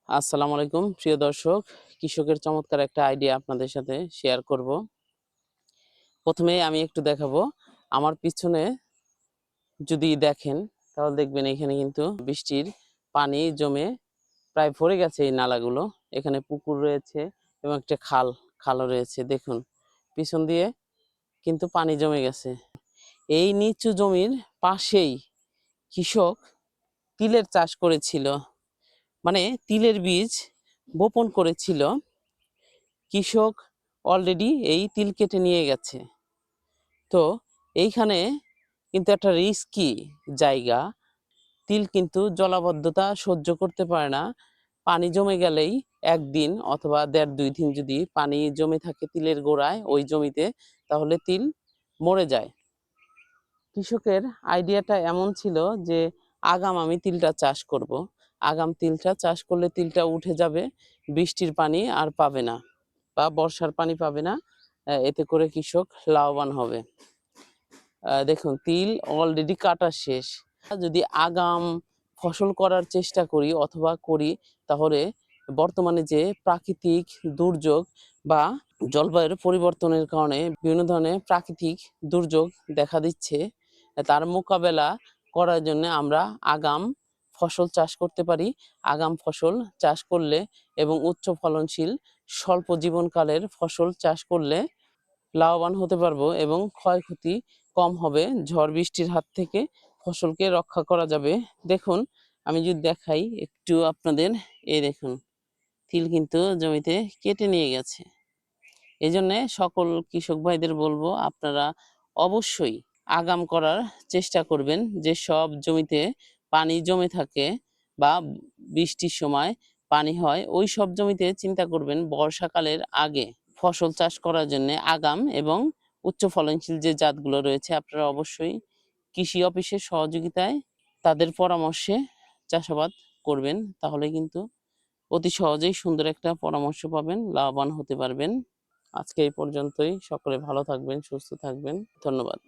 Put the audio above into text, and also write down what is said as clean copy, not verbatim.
আসসালামু আলাইকুম প্রিয় দর্শক। কৃষকের চমৎকার একটা আইডিয়া আপনাদের সাথে শেয়ার করব। প্রথমে আমি একটু দেখাবো আমার পিছনে যদি দেখেন তাহলে দেখবেন এখানে কিন্তু বৃষ্টির পানি জমে প্রায় ভরে গেছে এই নালাগুলো। এখানে পুকুর রয়েছে এবং একটা খালও রয়েছে। দেখুন পিছন দিয়ে কিন্তু পানি জমে গেছে। এই নিচু জমির পাশেই কৃষক তিলের চাষ করেছিল, মানে তিলের বীজ বপন করেছিল। কৃষক অলরেডি এই তিল কেটে নিয়ে গেছে। তো এইখানে কিন্তু একটা রিস্কি জায়গা। তিল কিন্তু জলাবদ্ধতা সহ্য করতে পারে না। পানি জমে গেলেই একদিন অথবা দেড় দুই দিন যদি পানি জমে থাকে তিলের গোড়ায় ওই জমিতে, তাহলে তিল মরে যায়। কৃষকের আইডিয়াটা এমন ছিল যে আগাম আমি তিলটা চাষ করব। আগাম তিলটা চাষ করলে তিলটা উঠে যাবে, বৃষ্টির পানি আর পাবে না বা বর্ষার পানি পাবে না। এতে করে কৃষক লাভবান হবে। দেখুন তিল অলরেডি কাটা শেষ। যদি আগাম ফসল করার চেষ্টা করি অথবা করি, তাহলে বর্তমানে যে প্রাকৃতিক দুর্যোগ বা জলবায়ুর পরিবর্তনের কারণে বিভিন্ন ধরনের প্রাকৃতিক দুর্যোগ দেখা দিচ্ছে, তার মোকাবেলা করার জন্য আমরা আগাম ফসল চাষ করতে পারি। আগাম ফসল চাষ করলে এবং উচ্চ ফলনশীল স্বল্প জীবনকালের ফসল চাষ করলে লাভবান হতে পারবো এবং ক্ষয়ক্ষতি কম হবে। ঝড় বৃষ্টির হাত থেকে ফসলকে রক্ষা করা যাবে। দেখুন আমি যদি দেখাই একটু আপনাদের, এই দেখুন তিল কিন্তু জমিতে কেটে নিয়ে গেছে। এই জন্যে সকল কৃষক ভাইদের বলবো আপনারা অবশ্যই আগাম করার চেষ্টা করবেন। যে সব জমিতে পানি জমে থাকে বা বৃষ্টির সময় পানি হয়, ওই সব জমিতে চিন্তা করবেন বর্ষাকালের আগে ফসল চাষ করার জন্য আগাম এবং উচ্চ ফলনশীল যে জাতগুলো রয়েছে আপনারা অবশ্যই কৃষি অফিসের সহযোগিতায় তাদের পরামর্শে চাষাবাদ করবেন। তাহলে কিন্তু অতি সহজেই সুন্দর একটা পরামর্শ পাবেন, লাভবান হতে পারবেন। আজকে এই পর্যন্তই। সকলে ভালো থাকবেন, সুস্থ থাকবেন। ধন্যবাদ।